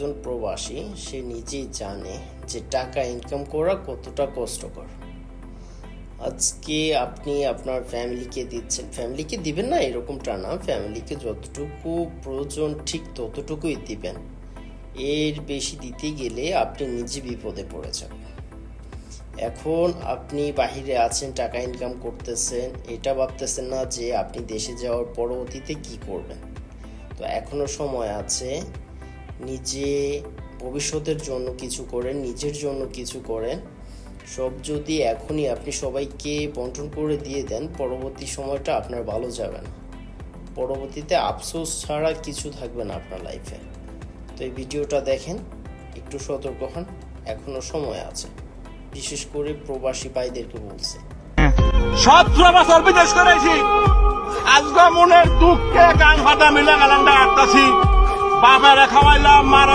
একজন প্রবাসী সে নিজেই জানে যে টাকা ইনকাম করা কতটা কষ্টকর। আজকে আপনি আপনার ফ্যামিলিকে দিচ্ছেন, ফ্যামিলিকে দিবেন না এরকমটা না, ফ্যামিলিকে যতটুকু প্রয়োজন ঠিক ততটুকুই দিবেন। এর বেশি দিতে গেলে আপনি নিজে বিপদে পড়ে যাবেন। এখন আপনি বাহিরে আছেন, টাকা ইনকাম করতেছেন, এটা ভাবতেছেন না যে আপনি দেশে যাওয়ার পরবর্তীতে কি করবেন। তো এখনো সময় আছে, নিজে ভবিষ্যতের জন্য কিছু করেন, নিজের জন্য কিছু করেন। সব যদি এখনই আপনি সবাইকে বন্টন করে দিয়ে দেন, পরবর্তী সময়টা আপনার ভালো যাবে না, পরবর্তীতে আফসোস ছাড়া কিছু থাকবে না আপনার লাইফে। তো এই ভিডিওটা দেখেন, একটু সতর্ক হন, এখনো সময় আছে। বিশেষ করে প্রবাসী ভাইদেরকে বলছে, 17 বছর বিদেশ করেছি, আজকে মনের দুঃখে গান ফাটা মিলে গেলাম, ডাক্তারছি বাবারে খাওয়াইলাম, মারা